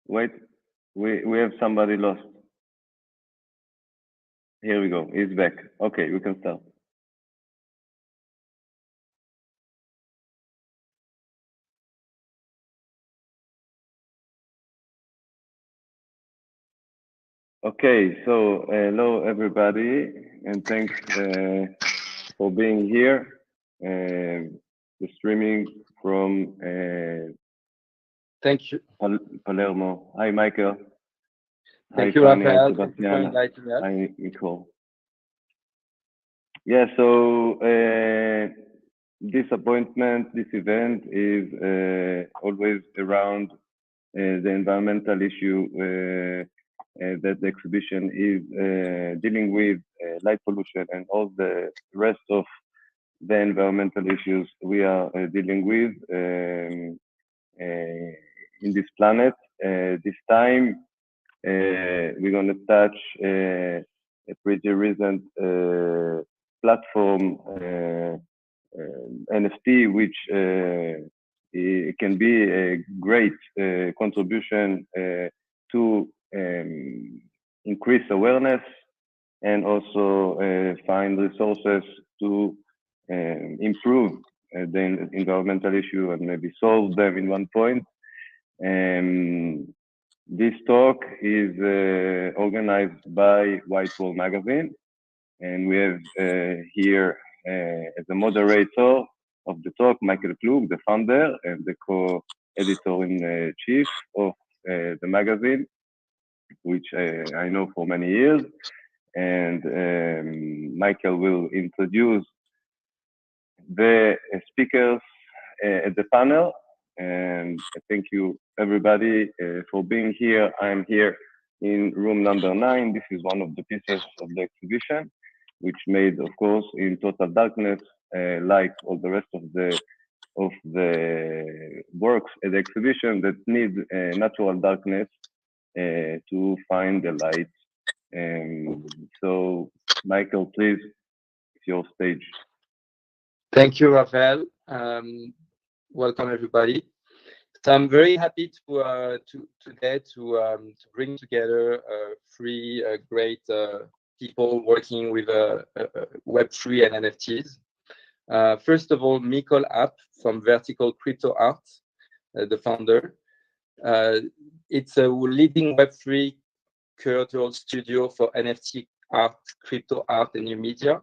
Wait. We have somebody lost. Here we go. He's back. Okay, we can start. Okay, so hello everybody, and thanks for being here. The streaming from thank you, Palermo. Hi, Michael. Thank you, Fanny, Rafael. Sebastien. Inviting us. Hi, Micol. Yeah, so this event is always around the environmental issue that the exhibition is dealing with, light pollution and all the rest of the environmental issues we are dealing with in this planet. This time, we're going to touch a pretty recent platform, NFT, which it can be a great contribution to increase awareness and also find resources to improve the environmental issue and maybe solve them in one point. This talk is organized by Whitewall magazine, and we have here as a moderator of the talk, Micol Klug, the founder and the co-editor-in-chief of the magazine, which I know for many years. And Michael will introduce the speakers at the panel. And thank you, everybody, for being here. I'm here in room number 9. This is one of the pieces of the exhibition, which made, of course, in total darkness, like all the rest of the works at the exhibition that need natural darkness to find the light. So, Michael, please, it's your stage. Thank you, Rafael. Welcome, everybody. So I'm very happy today to bring together 3 great people working with Web3 and NFTs. First of all, Micol Ap from Vertical Crypto Art, the founder. It's a leading Web3 curatorial studio for NFT art, crypto art, and new media.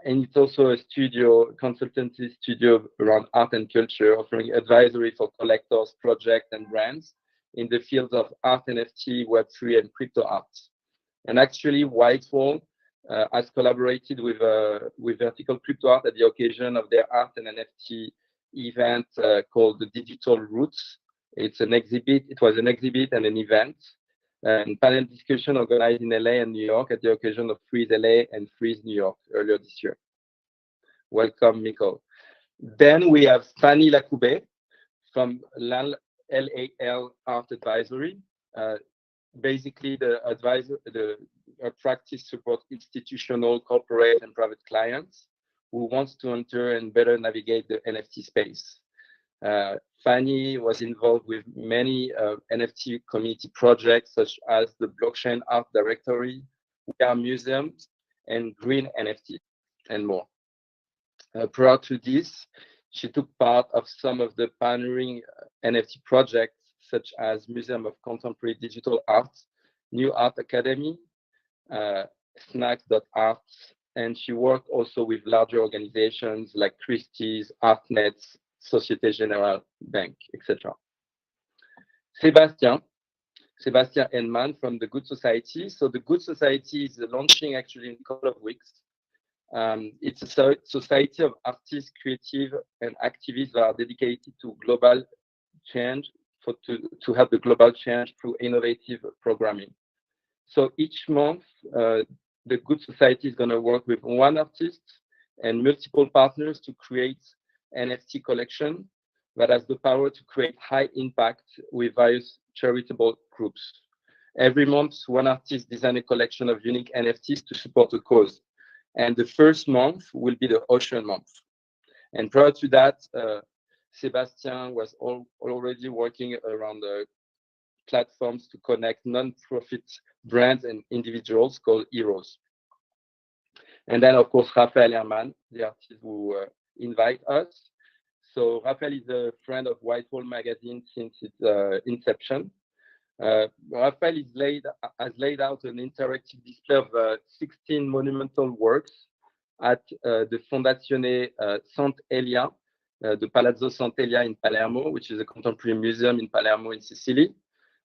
And it's also a consultancy studio around art and culture, offering advisory for collectors, projects, and brands in the fields of art, NFT, Web3, and crypto art. And actually, Whitewall has collaborated with Vertical Crypto Art at the occasion of their art and NFT event called the Digital Roots. It's an exhibit. It was an exhibit and an event, and panel discussion organized in LA and New York at the occasion of Freeze LA and Freeze New York earlier this year. Welcome, Micol. Then we have Fanny Lakoubay from LAL Art Advisory. Basically, the practice supports institutional, corporate, and private clients who wants to enter and better navigate the NFT space. Fanny was involved with many NFT community projects, such as the Blockchain Art Directory, We Are Museums, and Green NFT, and more. Prior to this, she took part of some of the pioneering NFT projects, such as Museum of Contemporary Digital Art, New Art Academy, Snacks.art, and she worked also with larger organizations like Christie's, Artnets, Société Générale Bank, etc. Sebastien Heimann from the Good Society. So the Good Society is launching actually in a couple of weeks. It's a society of artists, creative, and activists that are dedicated to global change, to help the global change through innovative programming. So each month, the Good Society is going to work with one artist and multiple partners to create NFT collection that has the power to create high impact with various charitable groups. Every month, one artist designs a collection of unique NFTs to support a cause. And the first month will be the Ocean Month. And prior to that, Sebastien was already working around the platforms to connect non-profit brands and individuals called heroes. And then, of course, Rafael Herman, the artist who invite us. So Rafael is a friend of Whitewall magazine since its inception. Rafael has laid out an interactive display of 16 monumental works at the Fondazione Sant'Elia, the Palazzo Sant'Elia in Palermo, which is a contemporary museum in Palermo in Sicily,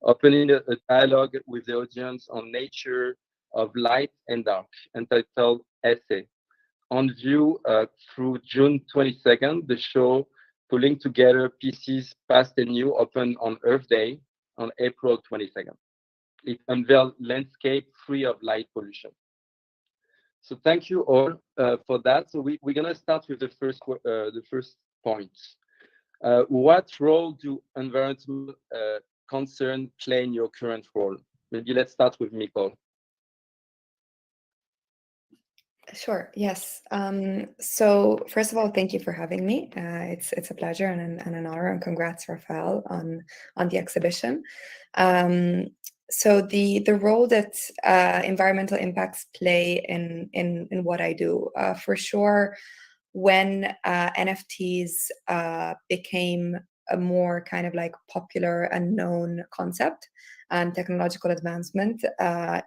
opening a dialogue with the audience on nature of light and dark, entitled ESSE. On view through June 22nd, the show, pulling together pieces past and new, opened on Earth Day on April 22nd. It unveiled landscape free of light pollution. So thank you all for that. So we're going to start with the first point. What role do environmental concerns play in your current role? Maybe let's start with Micol. Sure. Yes. So first of all, thank you for having me. It's a pleasure and an honor, and congrats, Rafael, on the exhibition. So the role that environmental impacts play in what I do, for sure, when NFTs became a more kind of like popular and known concept and technological advancement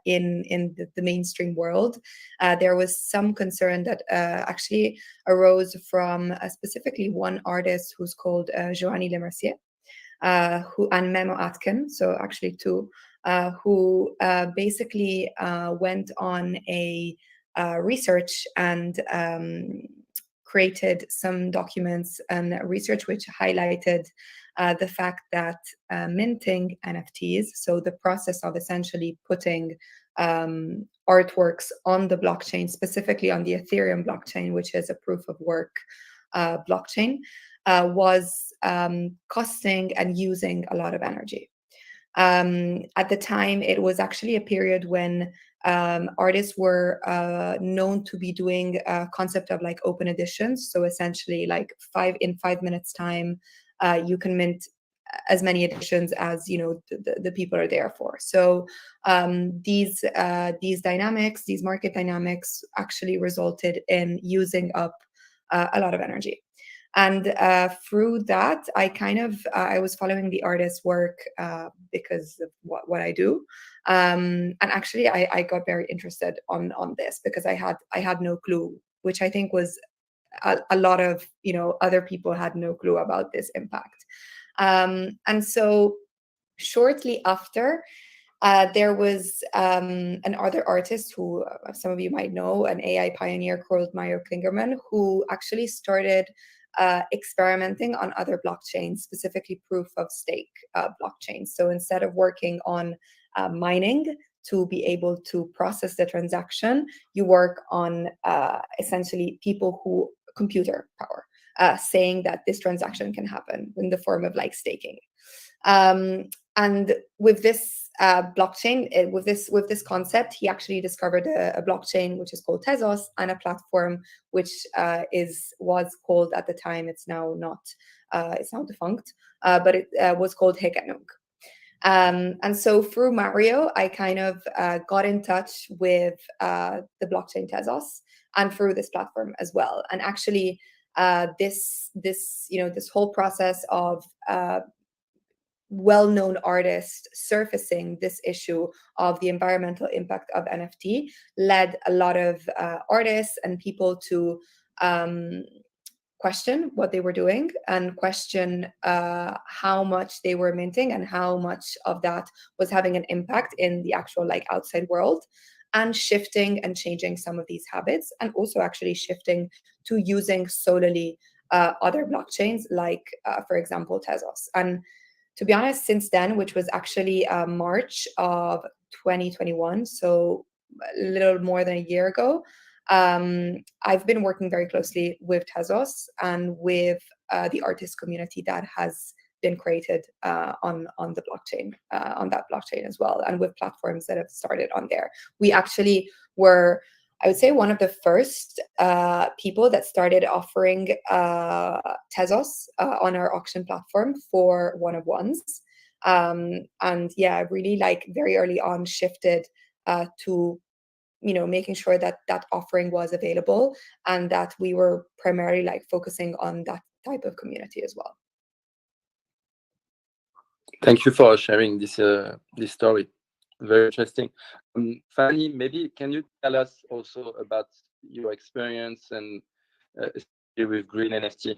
in the mainstream world, there was some concern that actually arose from specifically one artist who's called Joanny Lemercier, and Memo Atkin, so actually two, who basically went on a research and created some documents and research which highlighted the fact that minting NFTs, so the process of essentially putting artworks on the blockchain, specifically on the Ethereum blockchain, which is a proof of work blockchain, was costing and using a lot of energy. At the time, it was actually a period when artists were known to be doing a concept of like open editions. So essentially, like 5 minutes time, you can mint as many editions as the people are there for. So these dynamics, these market dynamics, actually resulted in using up a lot of energy. And through that, I was following the artist's work because of what I do. And actually, I got very interested on this because I had no clue, which I think was a lot of other people had no clue about this impact. And so shortly after, there was another artist who some of you might know, an AI pioneer called Mario Klingerman, who actually started experimenting on other blockchains, specifically proof of stake blockchains. So instead of working on mining to be able to process the transaction, you work on essentially people who computer power, saying that this transaction can happen in the form of like staking. And with this blockchain, with this concept, he actually discovered a blockchain which is called Tezos, and a platform which was called at the time, it's now not, it's now defunct, but it was called Hekenung. And so through Mario, I kind of got in touch with the blockchain Tezos, and through this platform as well. And actually, this whole process of well-known artists surfacing this issue of the environmental impact of NFT led a lot of artists and people to question what they were doing and question how much they were minting and how much of that was having an impact in the actual like outside world, and shifting and changing some of these habits, and also actually shifting to using solely other blockchains like, for example, Tezos. And to be honest, since then, which was actually March of 2021, so a little more than a year ago, I've been working very closely with Tezos and with the artist community that has been created on the blockchain, on that blockchain as well, and with platforms that have started on there. We actually were I would say one of the first people that started offering Tezos on our auction platform for one-of-ones. And yeah, really like very early on shifted to making sure that that offering was available and that we were primarily like focusing on that type of community as well. Thank you for sharing this story. Very interesting. Fanny, maybe can you tell us also about your experience and with green NFT?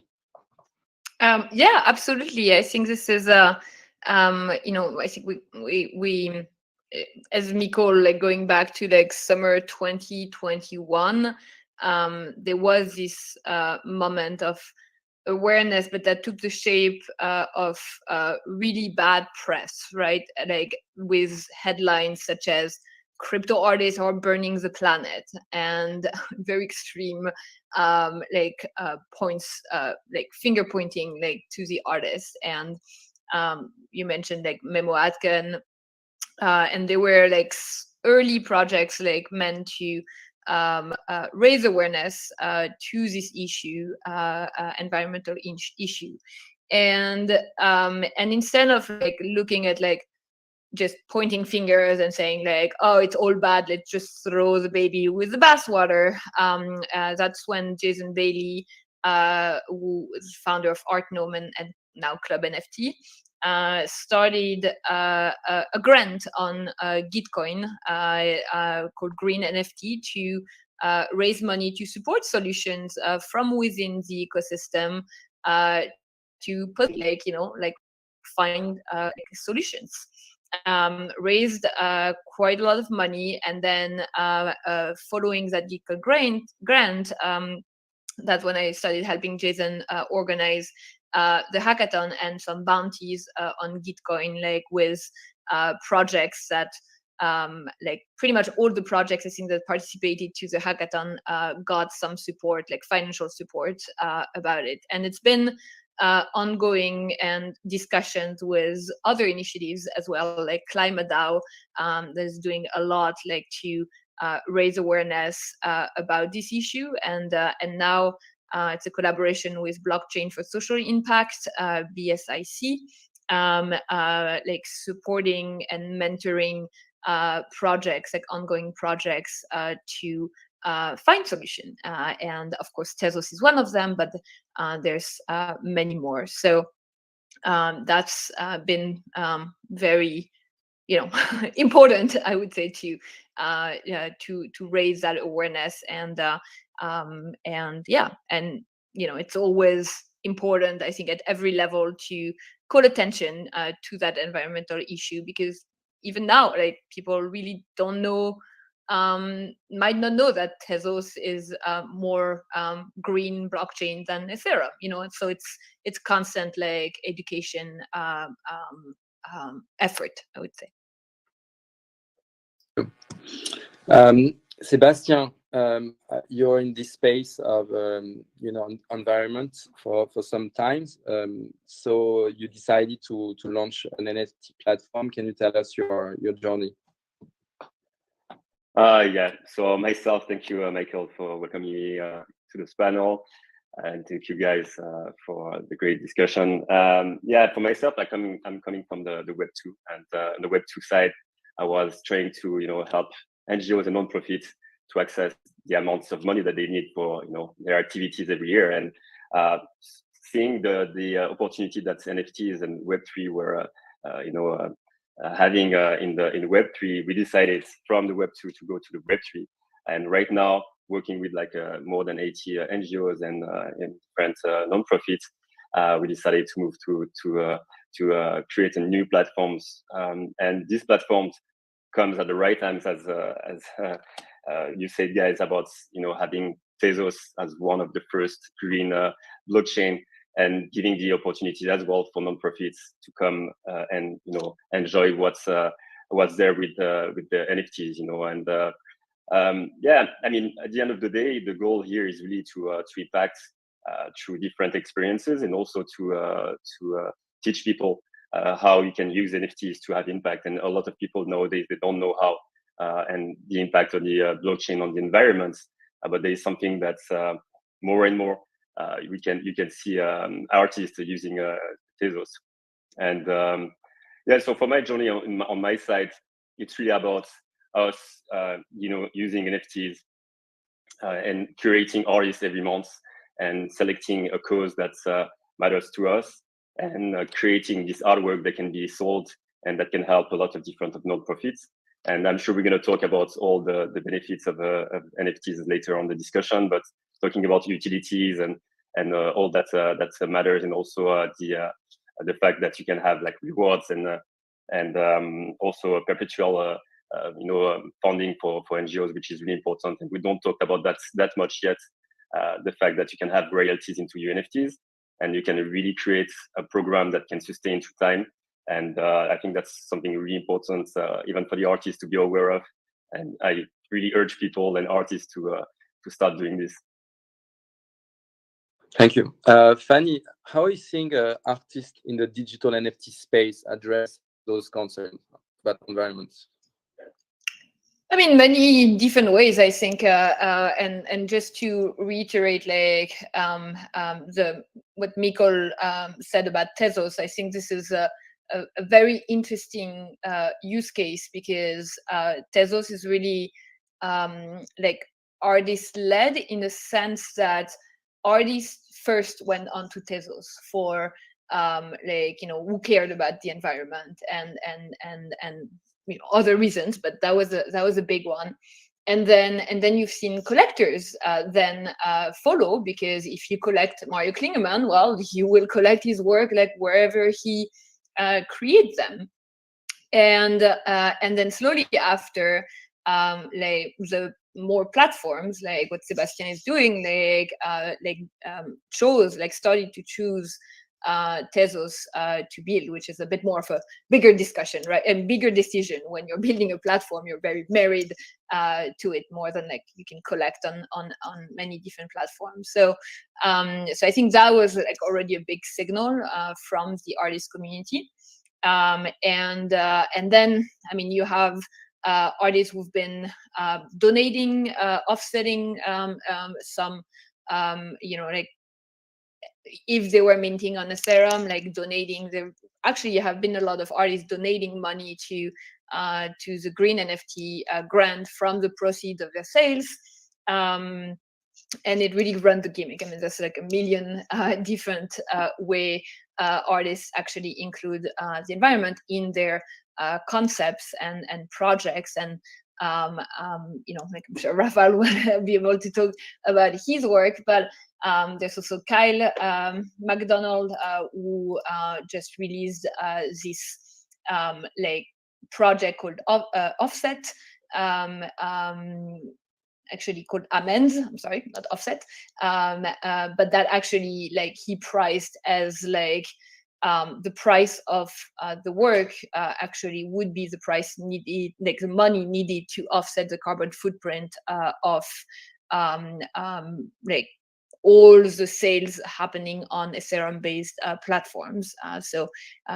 Yeah, absolutely. I think this is I think we as Micol, like going back to like summer 2021, there was this moment of awareness, but that took the shape of really bad press, right? Like with headlines such as crypto artists are burning the planet and very extreme points, like finger pointing like to the artists. And you mentioned like Memo Atkin, and they were like early projects like meant to raise awareness to this issue, environmental issue, and instead of like looking at like just pointing fingers and saying like, oh, it's all bad, let's just throw the baby with the bathwater. That's when Jason Bailey, who is founder of Art Gnome and now Club NFT, started a grant on Gitcoin called Green NFT to raise money to support solutions from within the ecosystem to put find solutions. Raised quite a lot of money, and then following that Gitcoin grant, that's when I started helping Jason organize the hackathon and some bounties on Gitcoin, like with projects that like pretty much all the projects I think that participated to the hackathon got some support, like financial support about it. And it's been ongoing and discussions with other initiatives as well, like Climate DAO, that's doing a lot like to raise awareness about this issue. And now it's a collaboration with Blockchain for Social Impact, BSIC, like supporting and mentoring projects, like ongoing projects to find solution. And of course, Tezos is one of them, but there's many more. So that's been very, important, I would say, to raise that awareness. And it's always important, I think, at every level to call attention to that environmental issue, because even now, like, people really don't know, might not know that Tezos is more green blockchain than Ethereum, so it's constant like education effort, I would say. Sebastien, you're in this space of environment for some time. So you decided to launch an NFT platform. Can you tell us your journey? Yeah. So myself, thank you, Micol, for welcoming me to this panel, and thank you guys for the great discussion. Yeah, for myself, I'm coming from the Web 2, and on the Web 2 side, I was trying to help NGOs and non-profits to access the amounts of money that they need for their activities every year, and seeing the opportunity that NFTs and Web3 were having in the Web3, we decided from the Web2 to go to the Web3. And right now, working with more than 80 NGOs and different non-profits, we decided to move to create a new platforms. And these platforms comes at the right times, as you said, guys, about having Tezos as one of the first green blockchain, and giving the opportunity as well for non-profits to come and enjoy what's there with the NFTs, and yeah, I mean, at the end of the day, the goal here is really to impact through different experiences, and also to teach people how you can use NFTs to have impact. And a lot of people nowadays, they don't know how and the impact of the blockchain on the environment. But there is something that's more and more you can see artists using Tezos. And yeah, so for my journey on my side, it's really about us, using NFTs and curating artists every month and selecting a cause that matters to us, and creating this artwork that can be sold and that can help a lot of different non-profits. And I'm sure we're going to talk about all the benefits of NFTs later on the discussion, but talking about utilities and all that matters, and also the fact that you can have like rewards and also a perpetual funding for NGOs, which is really important. And we don't talk about that much yet. The fact that you can have royalties into your NFTs, and you can really create a program that can sustain through time. And I think that's something really important, even for the artists to be aware of. And I really urge people and artists to start doing this. Thank you. Fanny, how are you seeing artists in the digital NFT space address those concerns about environments? I mean, many different ways, I think, and just to reiterate, like what Micol said about Tezos, I think this is a very interesting use case, because Tezos is really like artist-led, in the sense that artists first went onto Tezos for who cared about the environment and other reasons, but that was a big one. And then you've seen collectors then follow, because if you collect Mario Klingemann, well, you will collect his work like wherever he creates them. And then slowly after, the more platforms, like what Sebastien is doing, started to choose Tezos to build, which is a bit more of a bigger discussion, right? And bigger decision. When you're building a platform, you're very married to it, more than like you can collect on many different platforms. So I think that was like already a big signal from the artist community. And then, I mean, you have artists who've been donating, offsetting some, if they were minting on Ethereum, like donating. Actually, have been a lot of artists donating money to the green NFT grant from the proceeds of their sales. And it really run the gimmick. I mean, there's like a million different way artists actually include the environment in their concepts and projects. And like I'm sure Rafael will be able to talk about his work, but there's also Kyle McDonald who just released this project called Offset, actually called Amends. I'm sorry, not Offset, but that actually he priced as the price of the work actually would be the price needed, the money needed to offset the carbon footprint of all the sales happening on Ethereum-based platforms. So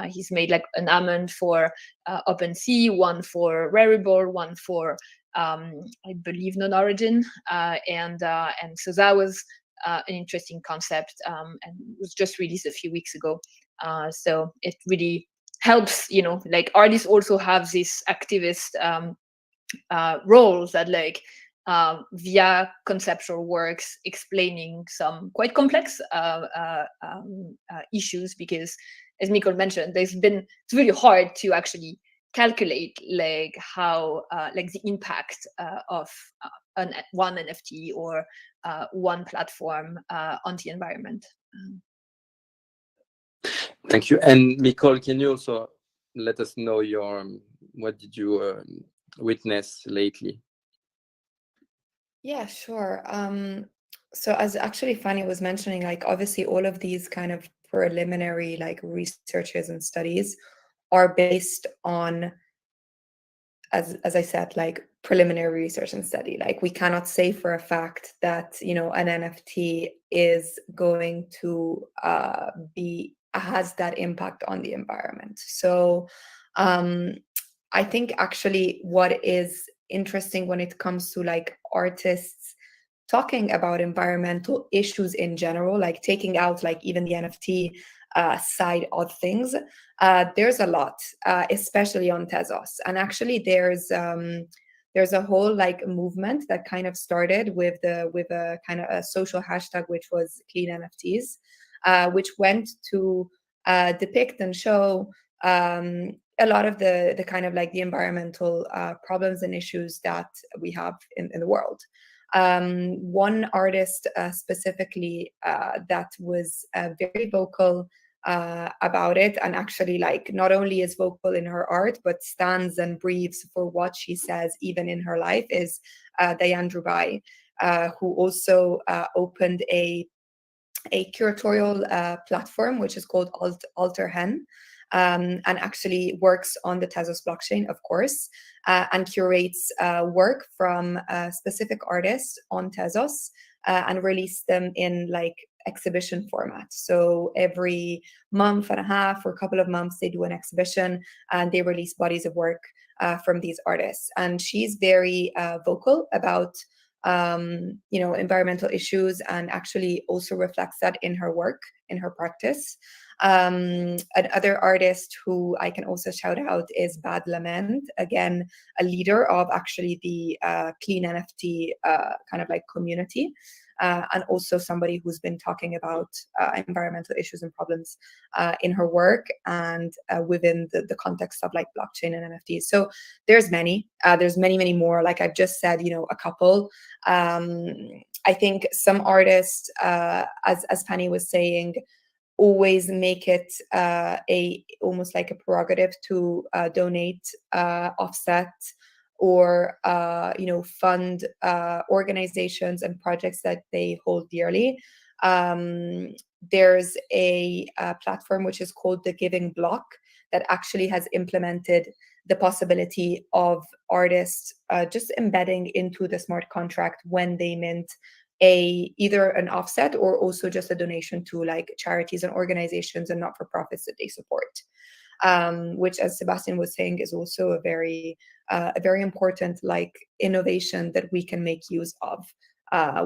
he's made an amend for OpenSea, one for Rarible, one for I believe non-origin, and so that was an interesting concept, and was just released a few weeks ago. So it really helps, artists also have this activist roles that via conceptual works explaining some quite complex issues, because as Micol mentioned, it's really hard to actually calculate how the impact of one NFT or one platform on the environment. Thank you. And Micol, can you also let us know what did you witness lately? Yeah, sure. So as actually Fanny was mentioning, obviously all of these kind of preliminary researches and studies are based on, as I said, preliminary research and study. We cannot say for a fact that an NFT is going to has that impact on the environment. So I think actually what is interesting when it comes to like artists talking about environmental issues in general, like taking out like even the NFT side of things. There's a lot, especially on Tezos. And actually there's a whole like movement that kind of started with a kind of a social hashtag, which was Clean NFTs, which went to depict and show a lot of the kind of like the environmental problems and issues that we have in the world. One artist specifically that was very vocal about it, and actually like not only is vocal in her art but stands and breathes for what she says even in her life, is Diane Drubai, who also opened a curatorial platform which is called Alter Hen, and actually works on the Tezos blockchain, of course, and curates work from specific artists on Tezos and release them in like exhibition format. So every month and a half or a couple of months, they do an exhibition and they release bodies of work from these artists. And she's very vocal about environmental issues, and actually also reflects that in her work, in her practice. Another artist who I can also shout out is Bad Lament, again, a leader of actually the clean NFT kind of like community, and also somebody who's been talking about environmental issues and problems in her work and within the context of like blockchain and NFTs. So there's many more. Like I've just said, a couple. I think some artists, as Fanny was saying, always make it almost like a prerogative to donate, offset, or fund organizations and projects that they hold dearly. There's a platform which is called the Giving Block that actually has implemented the possibility of artists just embedding into the smart contract when they mint either an offset or also just a donation to like charities and organizations and not-for-profits that they support, which, as Sebastien was saying, is also a very important like innovation that we can make use of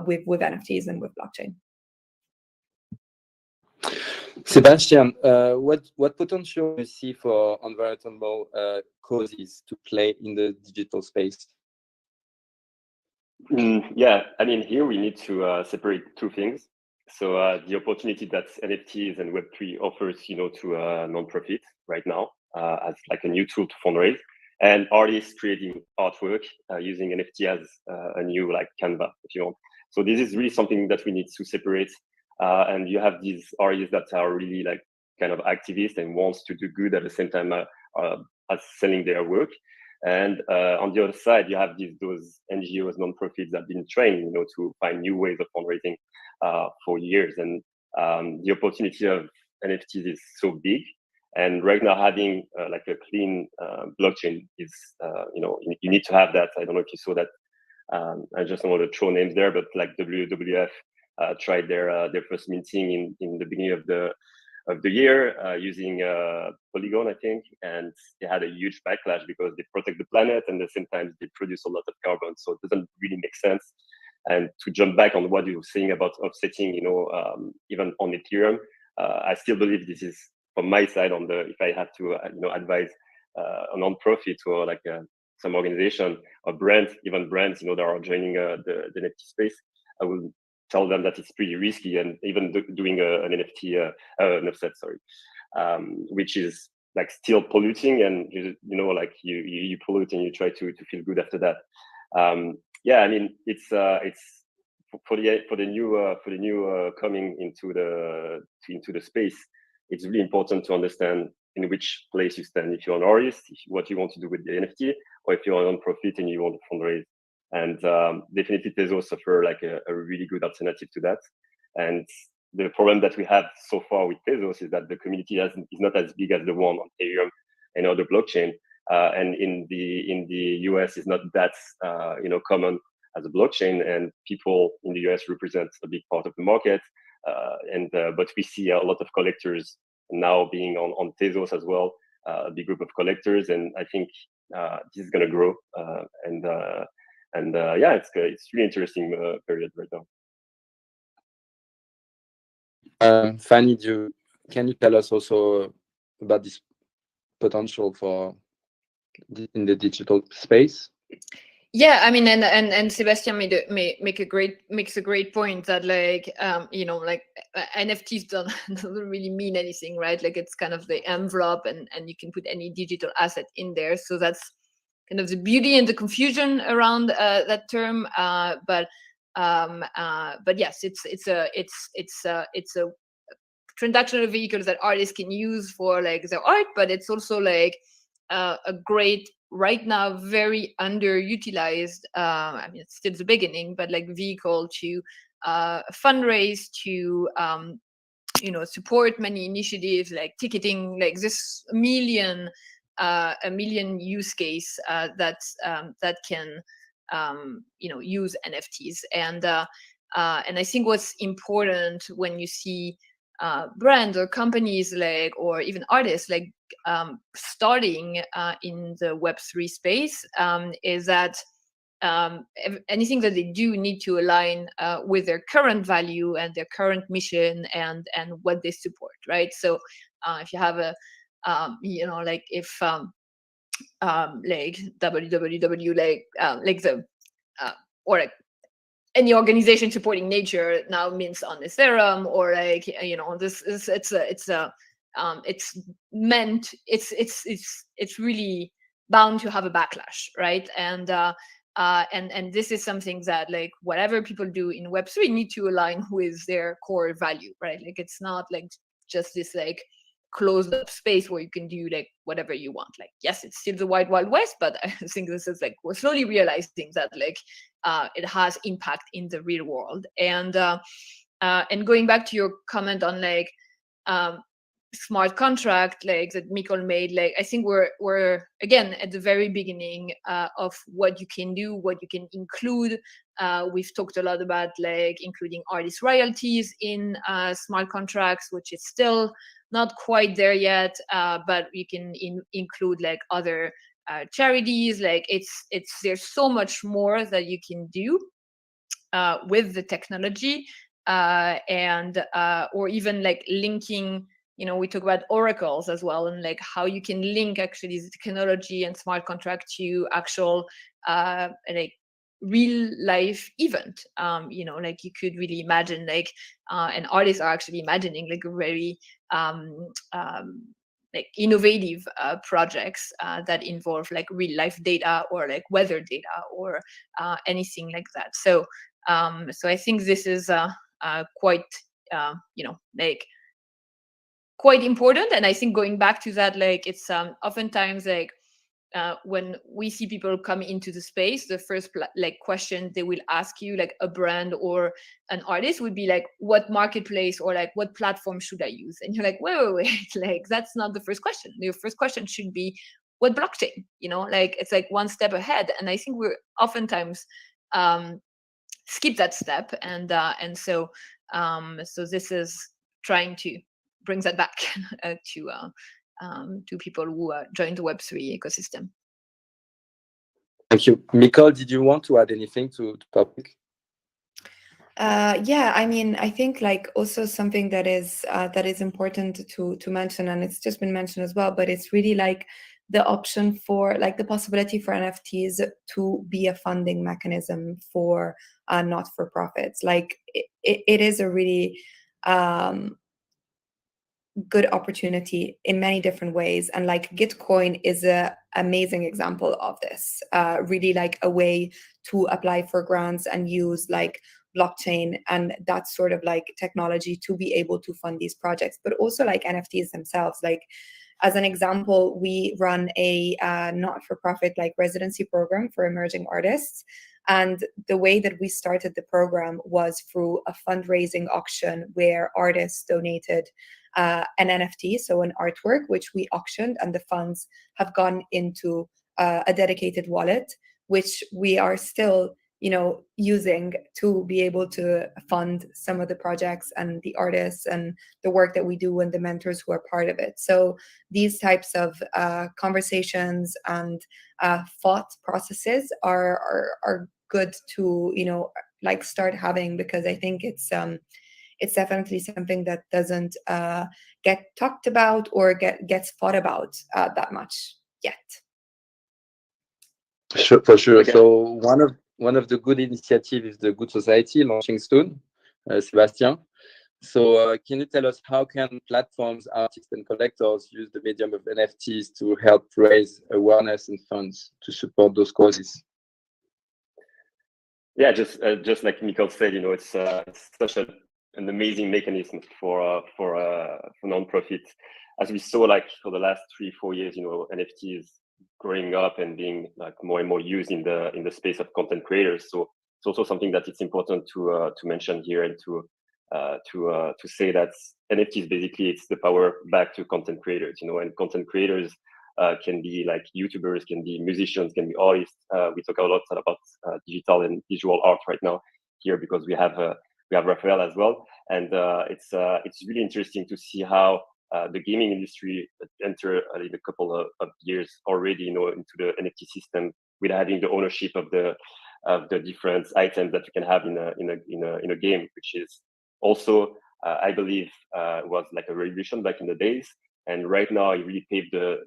with NFTs and with blockchain. Sebastien, what potential do you see for environmental causes to play in the digital space? Yeah, I mean, here we need to separate two things. So the opportunity that NFTs and Web3 offers, to a non-profit right now as like a new tool to fundraise, and artists creating artwork using NFT as a new like Canva, if you want. So this is really something that we need to separate. And you have these artists that are really like kind of activists and wants to do good at the same time as selling their work. And on the other side, you have those NGOs, non-profits that have been trained, to find new ways of fundraising for years. And the opportunity of NFTs is so big. And right now, having like a clean blockchain is, you need to have that. I don't know if you saw that. I just don't want to throw names there, but like WWF tried their first minting in the beginning of the year using Polygon, I think, and they had a huge backlash because they protect the planet and at the same time they produce a lot of carbon. So it doesn't really make sense. And to jump back on what you were saying about offsetting, even on Ethereum, I still believe this is from my side if I have to, advise a non-profit or like some organization or brands, even brands, that are joining the NFT space, I will tell them that it's pretty risky, and even doing an NFT, an offset, which is like still polluting, and like you pollute and you try to feel good after that. Yeah, I mean it's for the new coming into the space. It's really important to understand in which place you stand. If you're an artist, what you want to do with the NFT, or if you're a non-profit and you want to fundraise. And definitely Tezos offer like a really good alternative to that. And the problem that we have so far with Tezos is that the community is not as big as the one on Ethereum and other blockchain. And in the US is not that common as a blockchain, and people in the US represent a big part of the market. But we see a lot of collectors now being on Tezos as well, a big group of collectors. And I think this is going to grow, and yeah, it's really interesting period right now. Fanny, can you tell us also about this potential for in the digital space? Yeah, I mean, and Sebastien makes a great point that like like NFTs doesn't really mean anything, right? Like it's kind of the envelope, and you can put any digital asset in there. So that's kind of the beauty and the confusion around that term. But yes, it's a transactional vehicle that artists can use for like their art, but it's also like a great, right now, very underutilized, I mean, it's still the beginning, but like vehicle to fundraise, to support many initiatives like ticketing, like this a million use case that can use NFTs. And I think what's important when you see brands or companies like, or even artists like starting in the Web3 space, is that anything that they do need to align with their current value and their current mission and what they support, right? So if you have a like if like www like the or like any organization supporting nature now means on Ethereum, or like this is it's meant, it's really bound to have a backlash, right? And this is something that like whatever people do in Web3 need to align with their core value, right? Like it's not like just this like closed up space where you can do like whatever you want. Like yes, it's still the wild west, but I think this is like we're slowly realizing that like it has impact in the real world. And going back to your comment on like smart contract like that Micol made, like I think we're again at the very beginning of what you can do, what you can include. We've talked a lot about like including artist royalties in smart contracts, which is still not quite there yet, but you can include like other charities. Like it's there's so much more that you can do with the technology, and or even like linking. We talk about oracles as well, and like how you can link actually the technology and smart contract to actual like real life event. Like you could really imagine like and artists are actually imagining like a very like innovative projects that involve like real life data or like weather data or anything like that. So I think this is quite like quite important. And I think going back to that, like it's oftentimes like when we see people come into the space, the first like question they will ask you, like a brand or an artist, would be like, what marketplace or like what platform should I use? And you're like, wait, like that's not the first question. Your first question should be, what blockchain? Like it's like one step ahead. And I think we're oftentimes skip that step, and so this is trying to bring that back to people who join the Web3 ecosystem. Thank you. Micol, did you want to add anything to the topic? Yeah, I mean, I think like also something that is important to mention, and it's just been mentioned as well, but it's really like the option for like the possibility for NFTs to be a funding mechanism for not-for-profits. Like it is a really good opportunity in many different ways, and like Gitcoin is a amazing example of this. Really like a way to apply for grants and use like blockchain and that sort of like technology to be able to fund these projects, but also like NFTs themselves. Like as an example, we run a not-for-profit like residency program for emerging artists. And the way that we started the program was through a fundraising auction where artists donated an NFT, so an artwork, which we auctioned, and the funds have gone into a dedicated wallet, which we are still, using to be able to fund some of the projects and the artists and the work that we do and the mentors who are part of it. So these types of conversations and thought processes are good to start having, because I think it's definitely something that doesn't get talked about or gets thought about that much yet. Sure, for sure. Okay. So one of the good initiatives is the Good Society launching soon, Sebastien. So can you tell us how can platforms, artists, and collectors use the medium of NFTs to help raise awareness and funds to support those causes? Yeah, just like Micol said, it's such an amazing mechanism for nonprofit. As we saw, like for the last 3-4 years, NFTs growing up and being like more and more used in the space of content creators. So it's also something that it's important to mention here and to say that NFTs basically it's the power back to content creators. And content creators can be like YouTubers, can be musicians, can be artists. We talk a lot about digital and visual art right now here because we have Rafael as well, and it's really interesting to see how the gaming industry entered in a couple of years already, into the NFT system, with having the ownership of the different items that you can have in a game, which is also I believe was like a revolution back in the days. And right now, it really paved the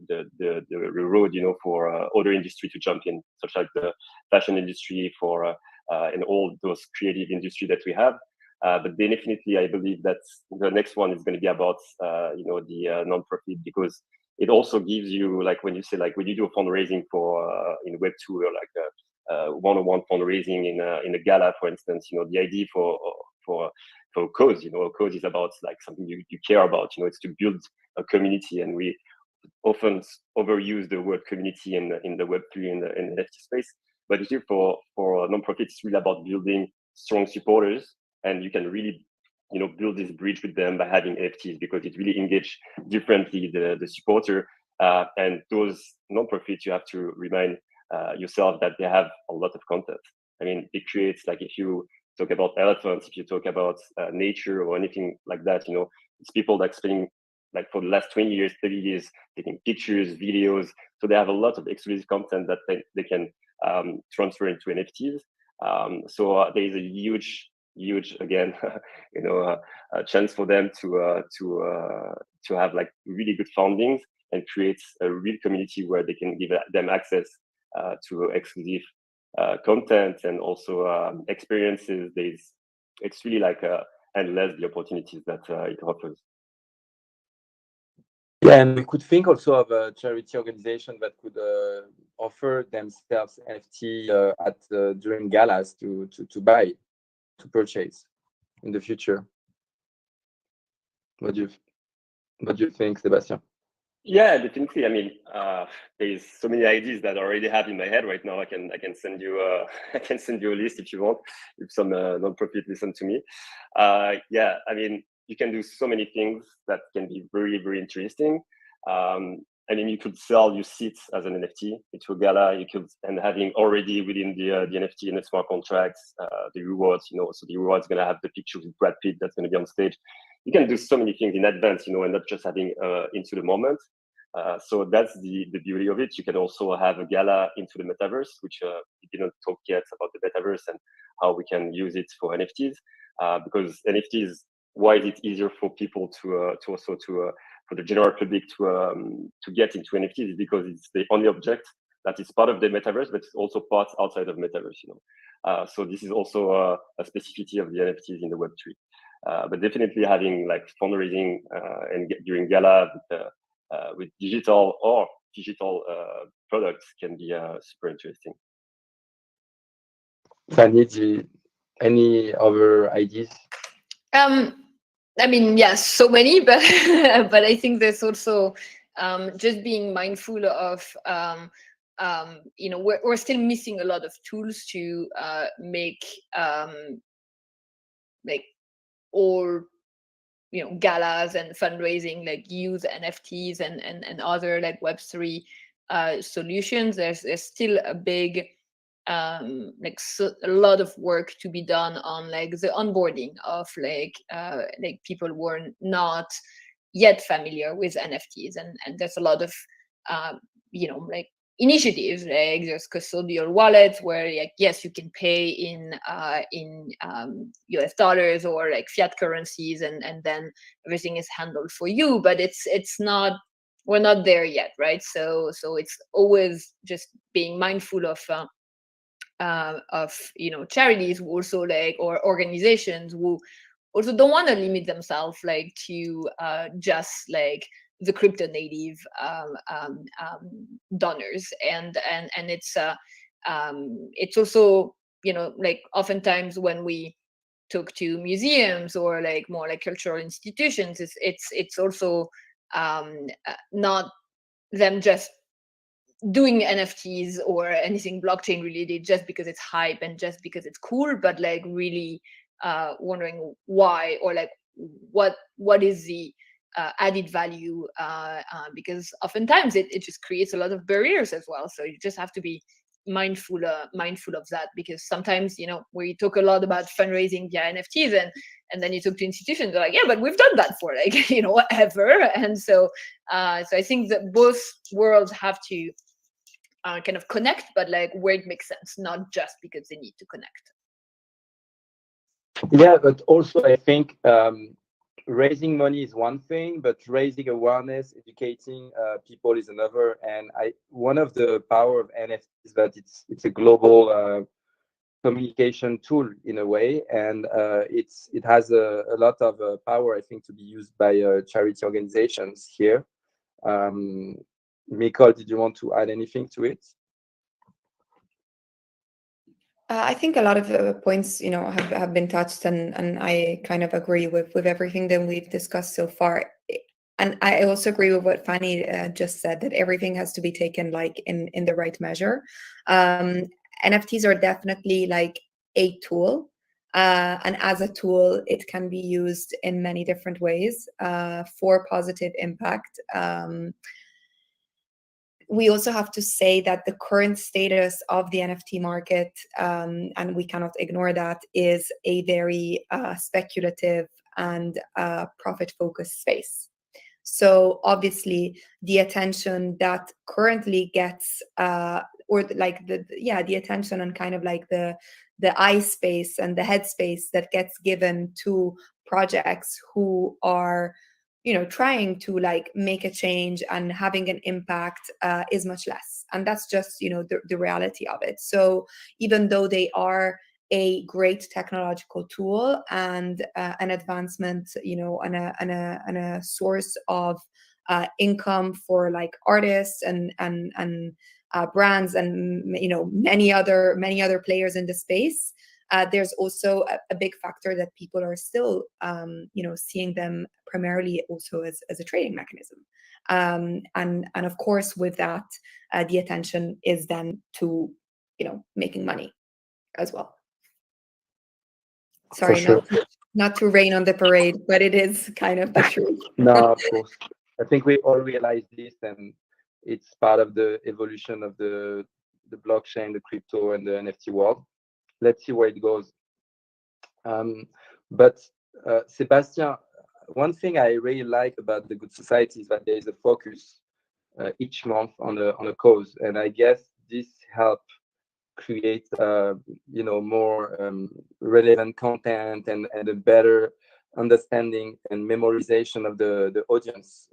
road, for other industry to jump in, such as the fashion industry, and all those creative industry that we have. But definitely, I believe that the next one is going to be about, the non-profit, because it also gives you, like when you say, like when you do a fundraising for in Web2 or like a one-on-one fundraising in a gala, for instance, the idea for a cause, a cause is about like something you care about, it's to build a community, and we often overuse the word community in the Web3 and the NFT space. But here for nonprofits, it's really about building strong supporters, and you can really, build this bridge with them by having NFTs, because it really engage differently the supporter. And those nonprofits, you have to remind yourself that they have a lot of content. I mean, it creates, like, if you talk about elephants, if you talk about nature or anything like that, it's people that spending like for the last 20 years, 30 years, taking pictures, videos. So they have a lot of exclusive content that they can transfer into NFTs. So there is a huge, again, a chance for them to have like really good foundings and create a real community where they can give them access to exclusive content and also experiences. It's really like endless the opportunities that it offers. Yeah, and we could think also of a charity organization that could offer themselves NFT during galas to purchase in the future. What do you think, Sebastien? Yeah, definitely. I mean, there's so many ideas that I already have in my head right now. I can send you a list if you want, if some nonprofit listen to me. Yeah, I mean, you can do so many things that can be very, very interesting. I mean, you could sell your seats as an NFT into a gala. And having already within the NFT and the smart contracts, the rewards, so the rewards going to have the picture with Brad Pitt that's going to be on stage. You can do so many things in advance, and not just having into the moment. So that's the beauty of it. You can also have a gala into the metaverse, which we didn't talk yet about the metaverse and how we can use it for NFTs. Because NFTs, why is it easier for people for the general public to get into NFTs, is because it's the only object that is part of the metaverse, but it's also part outside of metaverse. So this is also a specificity of the NFTs in the Web3. But definitely having like fundraising and during gala with digital products can be super interesting. Fanny, any other ideas? I mean, yes, so many, but but I think there's also just being mindful of we're still missing a lot of tools to make like all galas and fundraising like use NFTs and other like Web3 solutions. There's still a big a lot of work to be done on like the onboarding of like people who are not yet familiar with NFTs, and there's a lot of like initiatives, like there's custodial wallets where like yes, you can pay in US dollars or like fiat currencies, and then everything is handled for you, but it's not, we're not there yet, right? So it's always just being mindful of charities who also like, or organizations who also don't want to limit themselves like to just like the crypto native donors, and it's also like oftentimes when we talk to museums or like more like cultural institutions, it's also not them just doing NFTs or anything blockchain related just because it's hype and just because it's cool, but like really wondering why, or like what is the added value, because oftentimes it just creates a lot of barriers as well. So you just have to be mindful of that, because sometimes we talk a lot about fundraising via NFTs, and then you talk to institutions, they're like, yeah, but we've done that for like ever. And so I think that both worlds have to kind of connect, but like where it makes sense, not just because they need to connect. Yeah, but also I think raising money is one thing, but raising awareness, educating people is another. And one of the power of NFT is that it's a global communication tool in a way, and it has a lot of power, I think, to be used by charity organizations here. Micol, did you want to add anything to it? I think a lot of the points, have been touched, and I kind of agree with everything that we've discussed so far. And I also agree with what Fanny just said, that everything has to be taken like in the right measure. NFTs are definitely like a tool, and as a tool, it can be used in many different ways for positive impact. We also have to say that the current status of the NFT market, and we cannot ignore that, is a very speculative and profit-focused space. So obviously, the attention that currently gets, or like the attention and kind of like the eye space and the head space that gets given to projects who are trying to like make a change and having an impact is much less. And that's just, the reality of it. So even though they are a great technological tool and an advancement, and a source of income for like artists and brands and, many other players in the space, there's also a big factor that people are still, seeing them primarily also as a trading mechanism. And of course, with that, the attention is then to, making money as well. Sorry, sure. not to rain on the parade, but it is kind of the truth. No, of course. I think we all realize this, and it's part of the evolution of the blockchain, the crypto, and the NFT world. Let's see where it goes. But Sebastien, one thing I really like about the Good Society is that there is a focus each month on a cause, and I guess this helps create more relevant content and a better understanding and memorization of the audience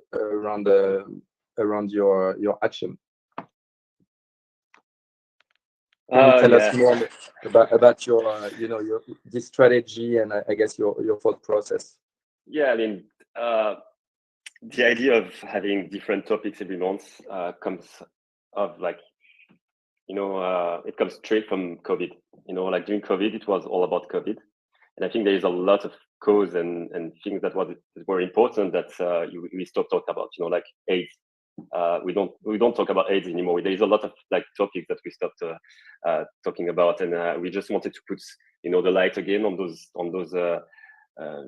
around your action. Can you tell us more about your this strategy and I guess your thought process? Yeah, I mean, the idea of having different topics every month comes of like, it comes straight from COVID. Like during COVID, it was all about COVID, and I think there is a lot of cause and things that were important that we stopped talking about. Like AIDS. We don't talk about AIDS anymore. There is a lot of like topics that we stopped talking about, and we just wanted to put the light again on those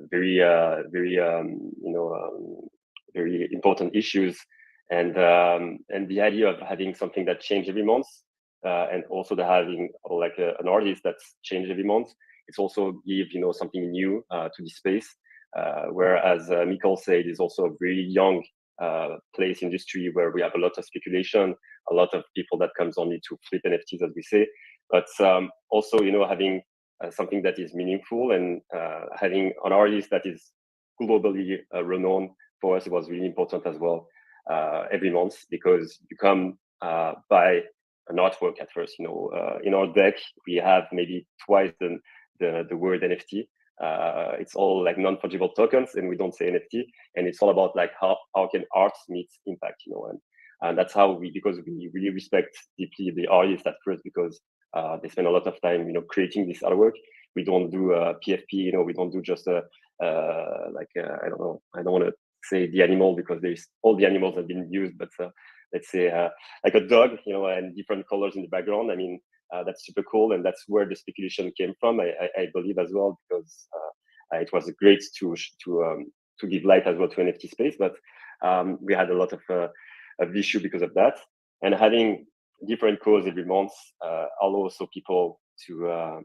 very very important issues, and the idea of having something that changes every month and also the having like an artist that's changed every month. It's also give something new to the space. Whereas Micol said, is also a very young place industry where we have a lot of speculation, a lot of people that comes only to flip NFTs, as we say, but also having something that is meaningful and having an artist that is globally renowned for us was really important as well every month, because you come by an artwork at first. In our deck we have maybe twice the word NFT. It's all like non-fungible tokens, and we don't say NFT, and it's all about like how can art meet impact, and that's how because we really respect deeply the artists at first, because they spend a lot of time creating this artwork. We don't do PFP, we don't do just I don't know, I don't want to say the animal because there's all the animals have been used, but let's say like a dog, and different colors in the background. I mean, that's super cool, and that's where the speculation came from, I believe as well, because it was great to give light as well to NFT space, but we had a lot of issue because of that. And having different calls every month allow also people to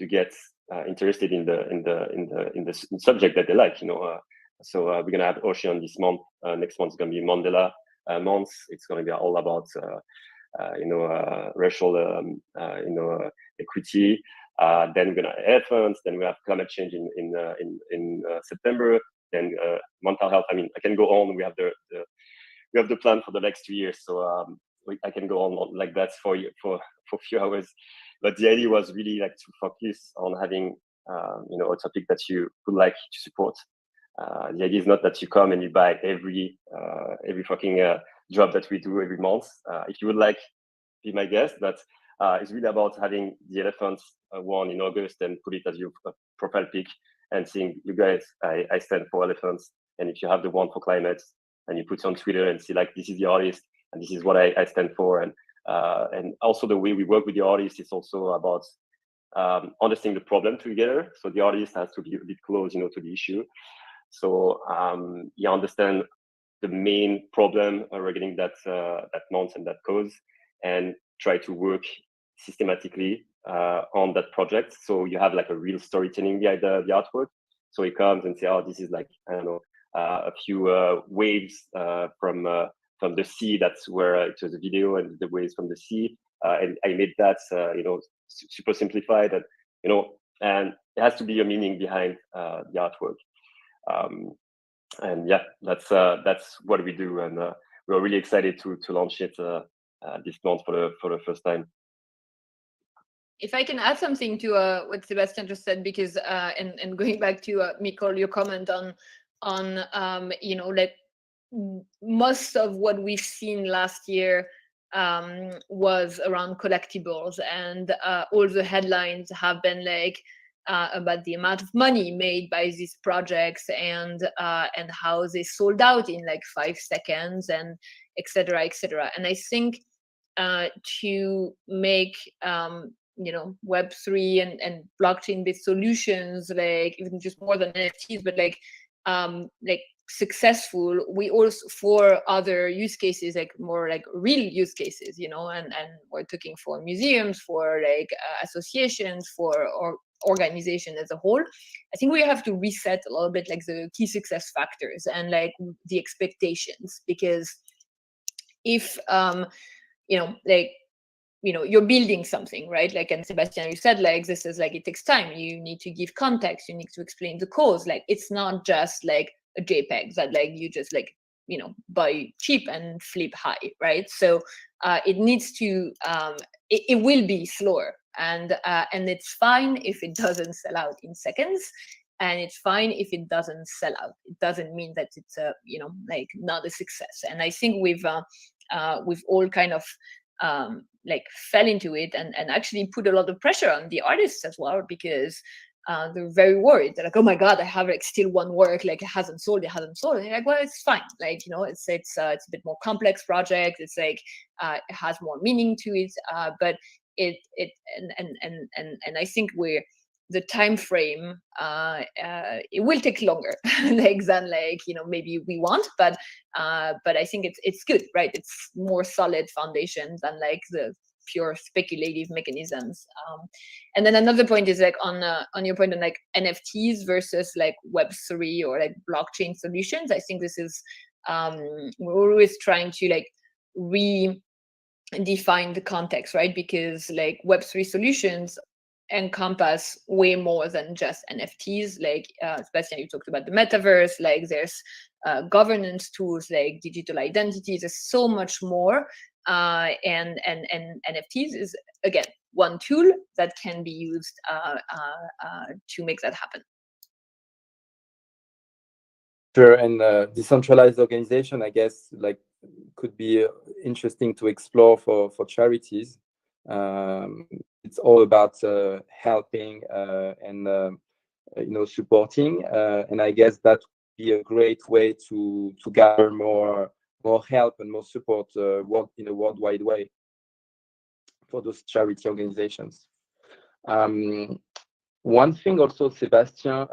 get interested in the subject that they like. So we're gonna have Ocean this month. Next month is gonna be Mandela month. It's gonna be all about racial equity. Then we're gonna have elephants. Then we have climate change in September. Then mental health. I mean, I can go on. We have the plan for the next 2 years, so I can go on like that for a few hours. But the idea was really like to focus on having a topic that you would like to support. The idea is not that you come and you buy every fucking job that we do every month. If you would like, be my guest, but it's really about having the elephants one in August and put it as your profile pic and saying, you guys, I stand for elephants. And if you have the one for climate and you put it on Twitter and say like, this is the artist and this is what I stand for. And also the way we work with the artist is also about understanding the problem together. So the artist has to be a bit close, to the issue. So you understand the main problem regarding that month and that cause, and try to work systematically on that project. So you have like a real storytelling behind the artwork. So he comes and say, oh, this is like, I don't know, a few waves from the sea. That's where it was a video, and the waves from the sea. And I made that, super simplified, and it has to be a meaning behind the artwork. And yeah, that's what we do, and we're really excited to launch it this month for the first time. If I can add something to what Sebastien just said, because and going back to Micol, your comment on like most of what we've seen last year was around collectibles, and all the headlines have been like about the amount of money made by these projects and how they sold out in like 5 seconds, and et cetera, et cetera. And I think to make Web3 and blockchain-based solutions, like even just more than NFTs, but like successful, we also for other use cases, like more like real use cases, and we're talking for museums, for like associations, for organization as a whole. I think we have to reset a little bit like the key success factors and like the expectations, because if you're building something, right? Like, and Sebastien, you said like this is like, it takes time. You need to give context. You need to explain the cause. Like, it's not just like a JPEG that like you just like buy cheap and flip high, right? So it needs to it will be slower, and it's fine if it doesn't sell out in seconds, and it's fine if it doesn't sell out. It doesn't mean that it's like not a success. And I think we've all kind of like fell into it and actually put a lot of pressure on the artists as well, because they're very worried. They're like, oh my God, I have like still one work, like it hasn't sold. And you're like, well, it's fine. Like, it's a bit more complex project. It's like, it has more meaning to it. But and I think the time frame, it will take longer like than like, maybe we want, but I think it's good, right? It's more solid foundation than like the pure speculative mechanisms. And then another point is like on your point on like NFTs versus like Web3 or like blockchain solutions. I think this is we're always trying to like redefine the context, right? Because like Web3 solutions encompass way more than just NFTs. Like Sebastien, you talked about the metaverse. Like there's governance tools, like digital identities. There's so much more. And NFTs is again one tool that can be used to make that happen. Sure, and decentralized organization, I guess, like could be interesting to explore for charities. It's all about helping and supporting, and I guess that would be a great way to gather more help and more support in a worldwide way for those charity organizations. One thing also, Sebastien,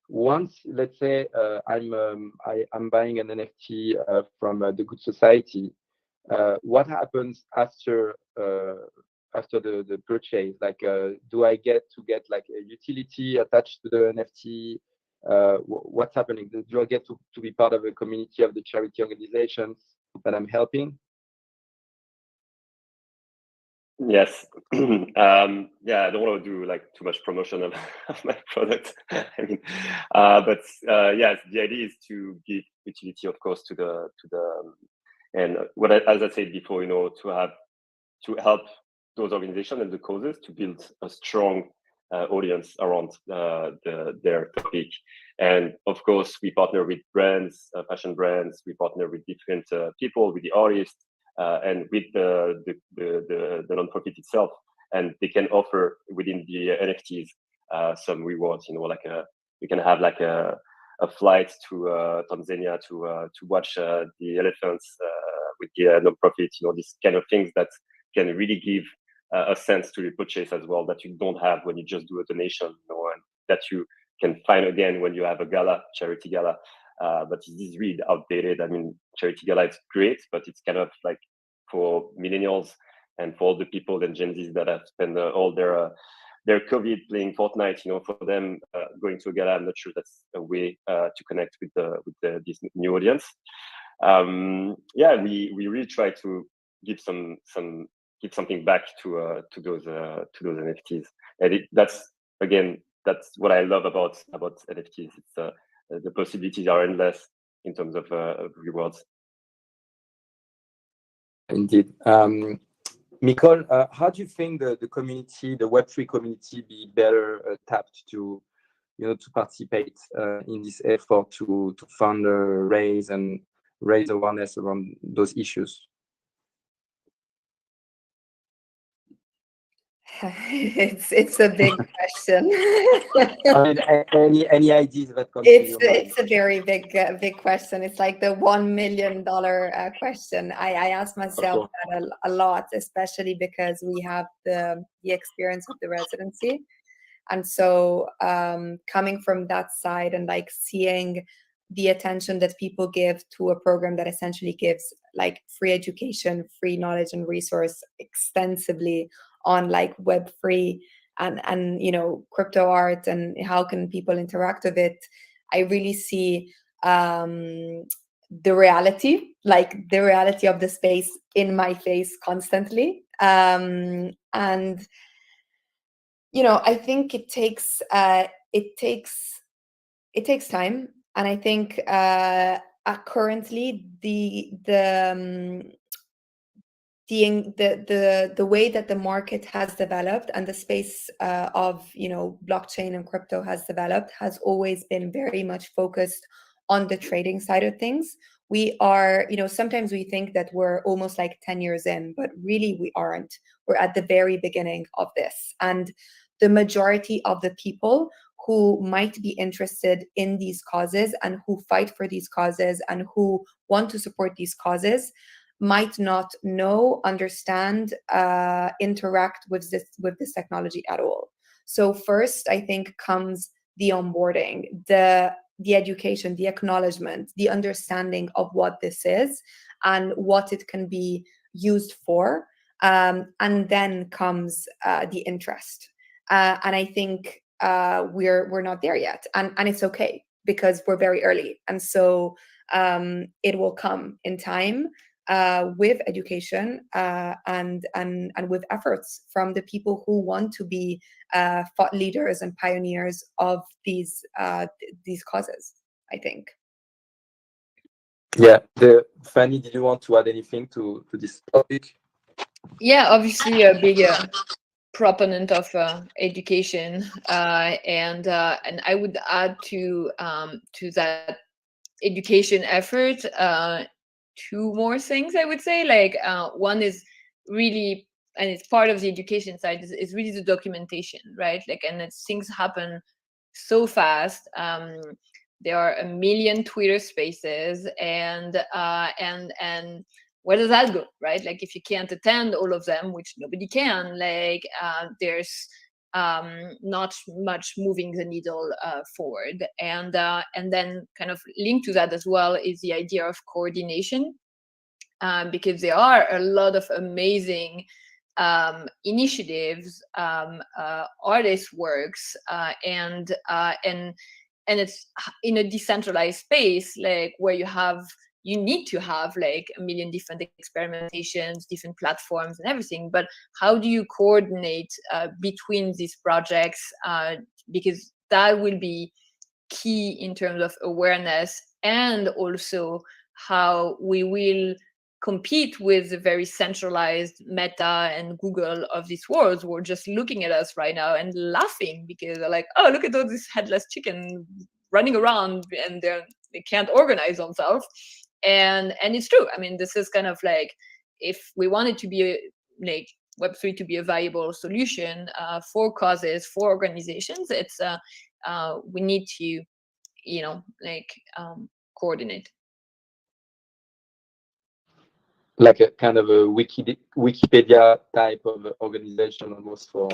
once, let's say, I'm buying an NFT from the Good Society, what happens after the purchase? Like, do I get like a utility attached to the NFT? What's happening? Do I get to be part of a community of the charity organizations that I'm helping? Yes. Yeah, I don't want to do like too much promotion of my product. I mean, but yes, the idea is to give utility, of course, to the and as I said before, to help those organizations and the causes to build a strong audience around their topic. And of course, we partner with brands, fashion brands. We partner with different people, with the artists. And with the nonprofit itself, and they can offer within the NFTs some rewards. We can have like a flight to Tanzania to watch the elephants with the nonprofit. These kind of things that can really give a sense to the purchase as well that you don't have when you just do a donation, and that you can find again when you have a charity gala. But it is really outdated. I mean, charity gala is great, but it's kind of like for millennials and for all the people and Gen Zs that have spent all their COVID playing Fortnite. For them, going to a gala, I'm not sure that's a way to connect with this new audience. We really try to give something back to those NFTs, and that's what I love about NFTs. It's the possibilities are endless in terms of rewards. Indeed. Micol, how do you think the community, the Web3 community, be better tapped to participate in this effort to fund, raise awareness around those issues? It's a big question. Any ideas that come to your mind? It's a very big question. It's like the $1 million question. I ask myself that a lot, especially because we have the experience of the residency, and so coming from that side and like seeing the attention that people give to a program that essentially gives like free education, free knowledge and resource extensively on like Web3 and crypto art and how can people interact with it. I really see the reality of the space in my face constantly. And I think it takes time. And I think currently the way that the market has developed and the space of blockchain and crypto has developed has always been very much focused on the trading side of things. We are, sometimes we think that we're almost like 10 years in, but really we aren't. We're at the very beginning of this. And the majority of the people who might be interested in these causes and who fight for these causes and who want to support these causes might not know, understand, interact with this technology at all. So first, I think comes the onboarding, the education, the acknowledgement, the understanding of what this is and what it can be used for. and then comes the interest. And I think we're not there yet, and it's okay because we're very early, and so it will come in time with education and with efforts from the people who want to be thought leaders and pioneers of these causes, I think. Yeah, Fanny, did you want to add anything to this topic? Yeah, obviously a big proponent of education, and I would add to that education effort two more things. I would say, like one is really, and it's part of the education side, is really the documentation, right? Like, and it's, things happen so fast. There are a million Twitter spaces, and where does that go, right? Like, if you can't attend all of them, which nobody can, like there's not much moving the needle forward. And then kind of linked to that as well is the idea of coordination, because there are a lot of amazing initiatives, artist works, and it's in a decentralized space, like where you need to have like a million different experimentations, different platforms and everything. But how do you coordinate between these projects? Because that will be key in terms of awareness, and also how we will compete with the very centralized Meta and Google of this world, who are just looking at us right now and laughing because they're like, oh, look at all this headless chicken running around, and they can't organize themselves. And it's true. I mean, this is kind of like, if we want it to be like Web3 to be a viable solution for causes, for organizations, it's we need to, coordinate. Like a kind of a Wikipedia type of organization, almost, for.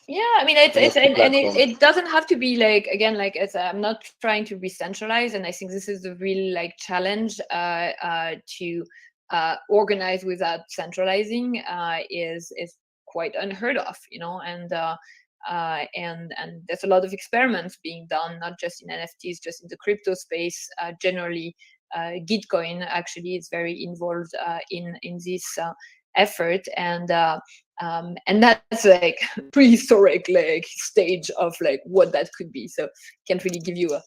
Yeah, I mean, it doesn't have to be like, again, like, I'm not trying to be centralized, and I think this is the real like challenge to organize without centralizing is quite unheard of, and there's a lot of experiments being done, not just in NFTs, just in the crypto space generally. Gitcoin actually is very involved in this effort, and that's like prehistoric like stage of like what that could be. So can't really give you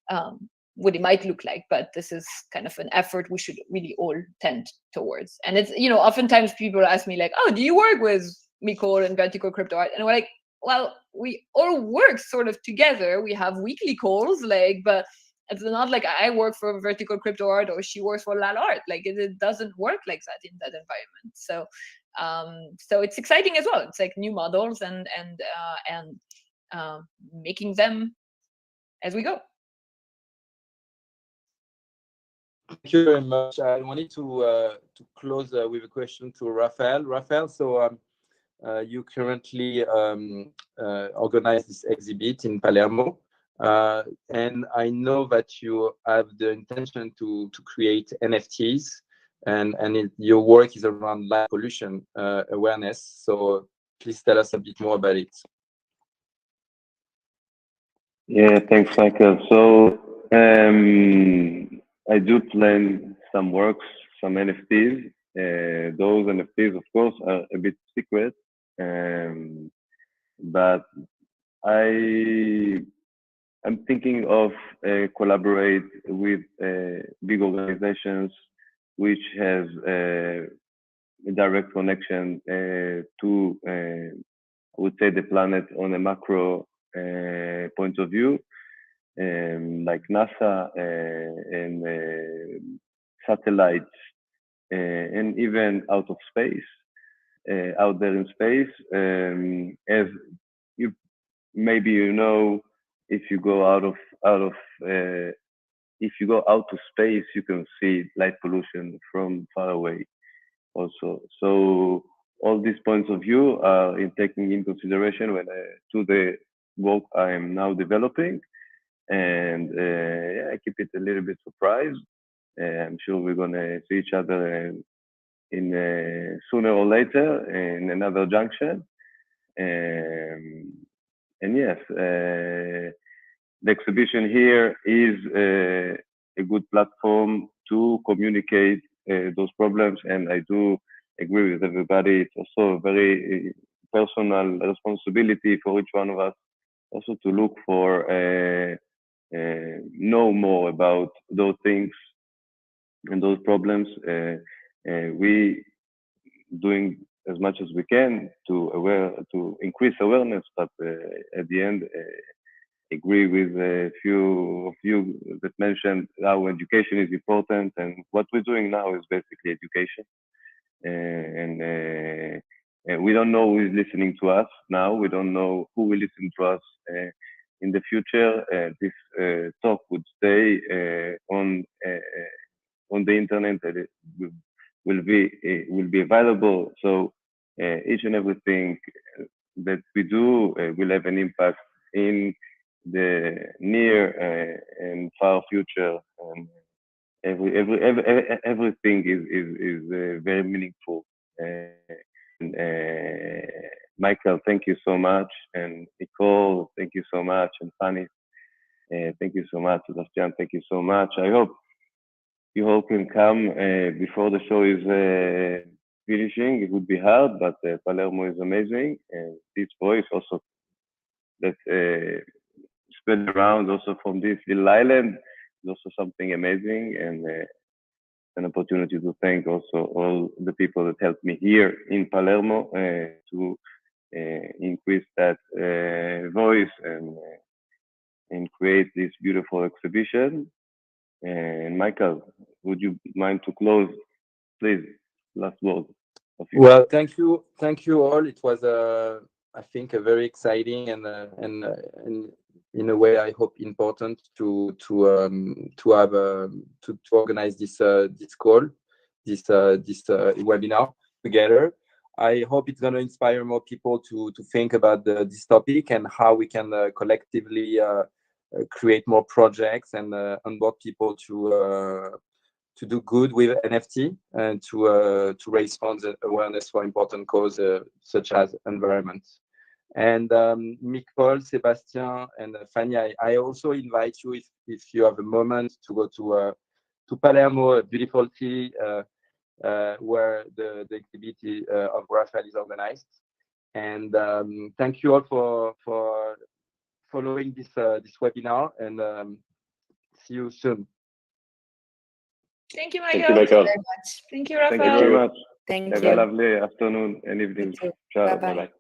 a what it might look like, but this is kind of an effort we should really all tend towards. And it's, oftentimes people ask me like, oh, do you work with Micol and Vertical Crypto Art? And we're like, well, we all work sort of together. We have weekly calls, like, but it's not like I work for Vertical Crypto Art or she works for Lal Art. Like, it doesn't work like that in that environment. So so it's exciting as well. It's like new models and making them as we go. Thank you very much. I wanted to close with a question to Rafael. Rafael, so you currently organize this exhibit in Palermo, and I know that you have the intention to create NFTs, and your work is around light pollution awareness. So please tell us a bit more about it. Yeah, thanks, Michael. So I do plan some works, some NFTs. Those NFTs, of course, are a bit secret, but I'm thinking of collaborate with big organizations which has a direct connection to, I would say, the planet on a macro point of view, like NASA and satellites, and even out of space, out there in space. As you maybe if you go if you go out to space, you can see light pollution from far away also. So all these points of view are taking in consideration when to the work I am now developing, and I keep it a little bit surprised. I'm sure we're gonna see each other sooner or later in another junction. And yes, the exhibition here is a good platform to communicate those problems, and I do agree with everybody. It's also a very personal responsibility for each one of us also to look for know more about those things and those problems. We doing as much as we can to increase awareness, but at the end, agree with a few of you that mentioned how education is important, and what we're doing now is basically education. And we don't know who is listening to us now. We don't know who will listen to us in the future. This talk would stay on the internet. It will be available. So each and everything that we do will have an impact in the near and far future. And everything is very meaningful. Michael, thank you so much, and Micol, thank you so much, and Fanny, thank you so much. Sebastien, thank you so much. I hope you all can come before the show is finishing. It would be hard, but Palermo is amazing, and this voice also that spread around also from this little island is also something amazing, and an opportunity to thank also all the people that helped me here in Palermo to increase that voice and create this beautiful exhibition. And Michael, would you mind to close, please? Last word of you. Well, thank you all. It was I think a very exciting and in a way I hope important to have to organize this call, this webinar together. I hope it's going to inspire more people to think about this topic and how we can collectively create more projects and onboard people to do good with NFT and to raise funds and awareness for important causes such as environment. And Micol, Sebastien, and Fanny, I also invite you, if you have a moment, to go to Palermo, a beautiful city where the exhibit of Rafael is organized. And thank you all for following this webinar, and see you soon. Thank you, Michael. Thank you, Michael. Very much. Thank you, Rafael. Thank you very much. Thank Have you. a lovely afternoon and evening. You too. Ciao. Bye-bye. Bye-bye.